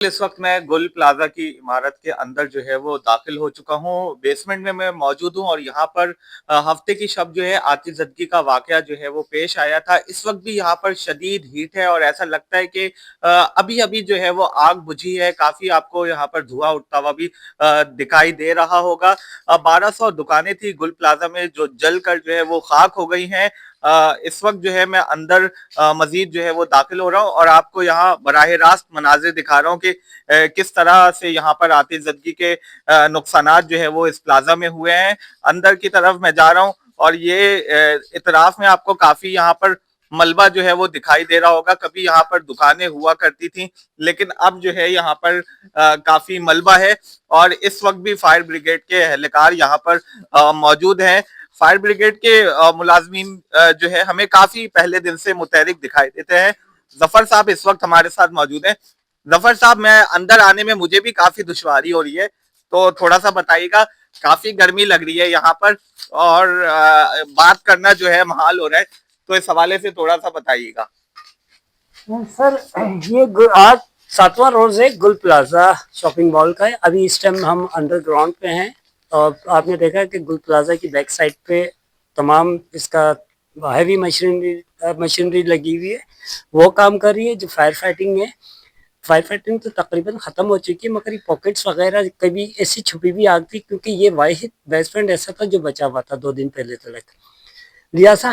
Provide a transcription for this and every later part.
इस वक्त मैं गुल प्लाजा की इमारत के अंदर जो है वो दाखिल हो चुका हूँ। बेसमेंट में मैं मौजूद हूँ और यहाँ पर हफ्ते की शब जो है आतिशबाजी का वाकया जो है वो पेश आया था। इस वक्त भी यहाँ पर शदीद हीट है और ऐसा लगता है कि अभी अभी जो है वो आग बुझी है। काफी आपको यहाँ पर धुआं उठता हुआ भी दिखाई दे रहा होगा। 1200 दुकानें थी गुल प्लाजा में जो जल कर जो है वो खाक हो गई हैं। इस वक्त जो है मैं अंदर मजीद जो है वो दाखिल हो रहा हूँ और आपको यहाँ बराह रास्त मनाजिर दिखा रहा हूँ कि किस तरह से यहाँ पर आतिशबाजी के नुकसानात जो है वो इस प्लाजा में हुए हैं। अंदर की तरफ मैं जा रहा हूँ और ये इतराफ में आपको काफी यहाँ पर मलबा जो है वो दिखाई दे रहा होगा। कभी यहाँ पर दुकानें हुआ करती थी लेकिन अब जो है यहाँ पर काफी मलबा है और इस वक्त भी फायर ब्रिगेड के एहलकार यहाँ पर मौजूद हैं। फायर ब्रिगेड के मुलाजमीन जो है हमें काफी पहले दिन से मुतहरिक दिखाई देते हैं। जफर साहब इस वक्त हमारे साथ मौजूद हैं। जफर साहब, मैं अंदर आने में मुझे भी काफी दुश्वारी हो रही है, तो थोड़ा सा बताइएगा। काफी गर्मी लग रही है यहाँ पर और बात करना जो है महाल हो रहा है, तो इस हवाले से थोड़ा सा बताइएगा। सर, ये आज 7वां रोज है गुल प्लाजा शॉपिंग मॉल का है। अभी इस टाइम हम अंडरग्राउंड पे हैं और आपने देखा कि गुल प्लाजा की बैक साइड पे तमाम इसका हैवी मशीनरी लगी हुई है, वो काम कर रही है। जो फायर फाइटिंग तो तकरीबन ख़त्म हो चुकी है, मगर ये पॉकेट्स वगैरह कभी ऐसी छुपी हुई आग थी, क्योंकि ये वाहिद बेसमेंट ऐसा था जो बचा हुआ था 2 दिन पहले तक। लिहाजा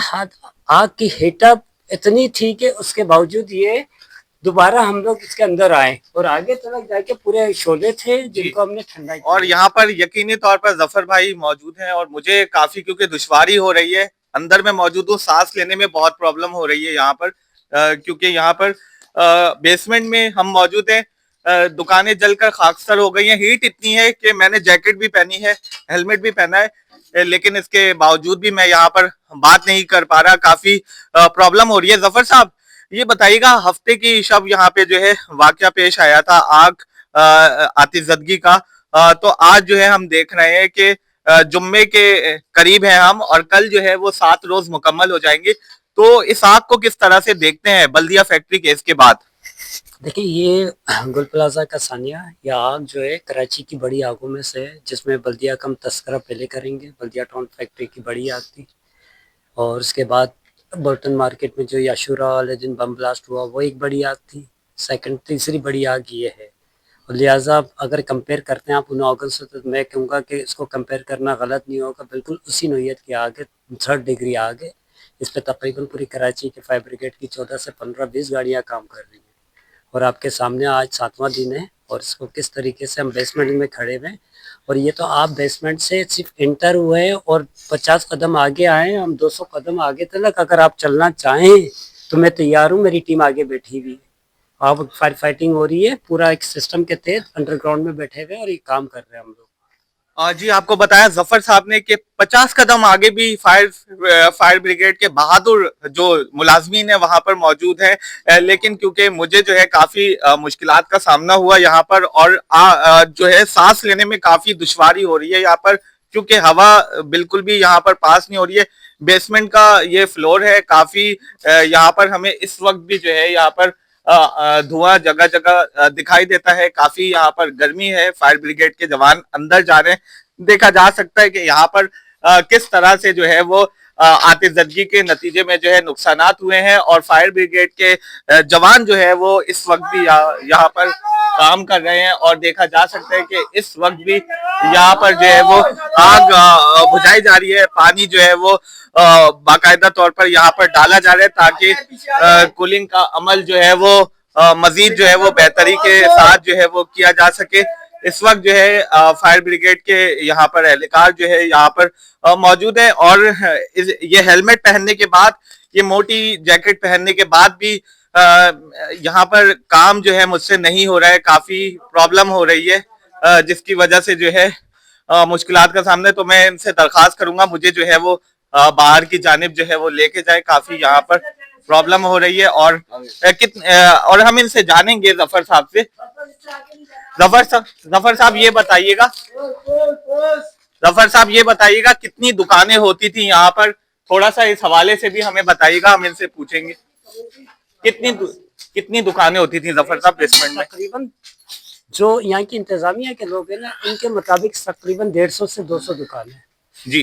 आग की हीटअप इतनी थी कि उसके बावजूद ये दोबारा हम लोग इसके अंदर आए और आगे तक जाके पूरे शोले थे जिनको हमने ठंडा किया। और यहाँ पर यकीनी तौर पर जफर भाई मौजूद हैं और मुझे काफी क्योंकि दुश्वारी हो रही है, अंदर में मौजूद हूँ, सांस लेने में बहुत प्रॉब्लम हो रही है यहाँ पर क्योंकि यहाँ पर बेसमेंट में हम मौजूद हैं। दुकानें जलकर खाकसर हो गई हैं। हीट इतनी है कि मैंने जैकेट भी पहनी है, हेलमेट भी पहना है, लेकिन इसके बावजूद भी मैं यहाँ पर बात नहीं कर पा रहा। काफी प्रॉब्लम हो रही है। जफर साहब, ये बताइएगा, हफ्ते की शब यहाँ पे जो है वाकया पेश आया था आग आतिशबाजी का, तो आज जो है हम देख रहे हैं कि जुम्मे के करीब हैं हम और कल जो है वो 7 रोज मुकम्मल हो जाएंगे। तो इस आग को किस तरह से देखते हैं बल्दिया फैक्ट्री केस के बाद? देखिए, ये गुल प्लाजा का सानिया, यह आग जो है कराची की बड़ी आगों में से है, जिसमें बल्दिया का हम तस्करा पहले करेंगे। बल्दिया टाउन फैक्ट्री की बड़ी आग थी और उसके बाद बर्टन मार्केट में जो याशुरा वाले दिन बम ब्लास्ट हुआ वो एक बड़ी आग थी। तीसरी बड़ी आग ये है। और लिहाजा अगर कंपेयर करते हैं आप उन आगों से, तो मैं कहूँगा कि इसको कंपेयर करना गलत नहीं होगा। बिल्कुल उसी नौइयत की आग है, 3rd डिग्री आग है। इस पर तकरीबन पूरी कराची के फायर ब्रिगेड की 14 से 15-20 गाड़ियाँ काम कर रही हैं और आपके सामने आज 7वां दिन है और इसको किस तरीके से हम बेसमेंट में खड़े हुए हैं। और ये तो आप बेसमेंट से सिर्फ एंटर हुए हैं और 50 कदम आगे आए हैं। हम 200 कदम आगे तक अगर आप चलना चाहें तो मैं तैयार हूँ, मेरी टीम आगे बैठी हुई है। अब फायर फाइटिंग हो रही है, पूरा एक सिस्टम के तहत अंडरग्राउंड में बैठे हुए और ये काम कर रहे हैं हम लोग। जी, आपको बताया जफर साहब ने कि 50 कदम आगे भी फायर ब्रिगेड के बहादुर जो मुलाजमीन है वहां पर मौजूद है। लेकिन क्योंकि मुझे जो है काफी मुश्किलात का सामना हुआ यहाँ पर और जो है सांस लेने में काफी दुश्वारी हो रही है यहाँ पर, क्योंकि हवा बिल्कुल भी यहाँ पर पास नहीं हो रही है। बेसमेंट का ये फ्लोर है, काफी यहाँ पर हमें इस वक्त भी जो है यहाँ पर धुआं जगह जगह दिखाई देता है। काफी यहाँ पर गर्मी है। फायर ब्रिगेड के जवान अंदर जा रहे हैं। देखा जा सकता है कि यहाँ पर किस तरह से जो है वो आतिशबाजी के नतीजे में जो है नुकसानात हुए हैं और फायर ब्रिगेड के जवान जो है वो इस वक्त भी यहाँ पर काम कर रहे हैं और देखा जा सकता है कि इस वक्त भी यहाँ पर जो है वो आग बुझाई जा रही है। पानी जो है वो बाकायदा तौर पर यहाँ पर डाला जा रहा है ताकि कूलिंग का अमल जो है वो मजीद जो है वो बेहतरी के साथ जो है वो किया जा सके। इस वक्त जो है फायर ब्रिगेड के यहाँ पर एहलकार जो है यहाँ पर मौजूद है और ये हेलमेट पहनने के बाद, ये मोटी जैकेट पहनने के बाद भी यहाँ पर काम जो है मुझसे नहीं हो रहा है। काफी प्रॉब्लम हो रही है जिसकी वजह से जो है मुश्किलात का सामना है। तो मैं इनसे दरखास्त करूंगा मुझे जो है वो बाहर की जानिब जो है वो लेके जाए। काफी यहाँ पर प्रॉब्लम हो रही है और और हम इनसे जानेंगे जफर साहब से। जफर साहब ये बताइएगा, कितनी दुकानें होती थी यहाँ पर? थोड़ा सा इस हवाले से भी हमें बताइएगा, हम इनसे पूछेंगे। कितनी कितनी दुकानें होती थी जफर साहब बेसमेंट में? तकरीबन जो यहाँ की इंतजामिया के लोग हैं ना, इनके मुताबिक तकरीबन 150 से 200 दुकान है। जी।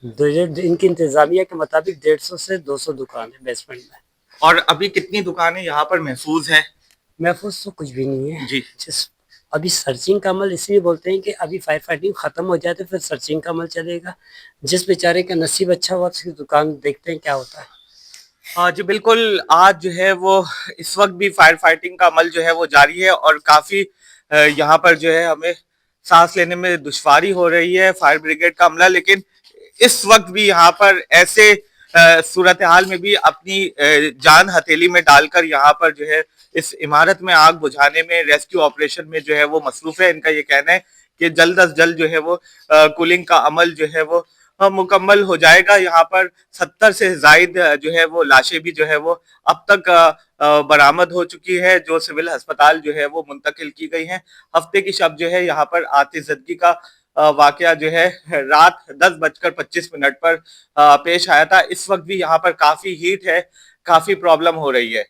इनकी इंतजामिया के मुताबिक 150 से 200 दुकान है बेसमेंट में। और अभी कितनी दुकानें यहाँ पर महफूज हैं? महफूज तो कुछ भी नहीं है जी। जिस अभी सर्चिंग का अमल इसलिए बोलते हैं कि अभी फायर फाइटिंग खत्म हो जाए तो फिर सर्चिंग का अमल चलेगा। जिस बेचारे का नसीब अच्छा हुआ उसकी दुकान देखते हैं क्या होता है। हाँ जी, बिल्कुल। आज जो है वो इस वक्त भी फायर फाइटिंग का अमल जो है वो जारी है और काफी यहाँ पर जो है हमें सांस लेने में दुश्वारी हो रही है फायर ब्रिगेड का अमला, लेकिन इस वक्त भी यहाँ पर ऐसे सूरत हाल में भी अपनी जान हथेली में डालकर यहाँ पर जो है इस इमारत में आग बुझाने में, रेस्क्यू ऑपरेशन में जो है वो मसरूफ है। इनका ये कहना है कि जल्द अज जल्द जो है वो कूलिंग का अमल जो है वो मुकम्मल हो जाएगा। यहाँ पर 70 से जायद जो है वो लाशें भी जो है वो अब तक बरामद हो चुकी है, जो सिविल अस्पताल जो है वो मुंतकिल की गई हैं। हफ्ते की शब जो है यहाँ पर आतिशज़दगी का वाकया जो है रात 10:25 पर पेश आया था। इस वक्त भी यहाँ पर काफी हीट है, काफी प्रॉब्लम हो रही है।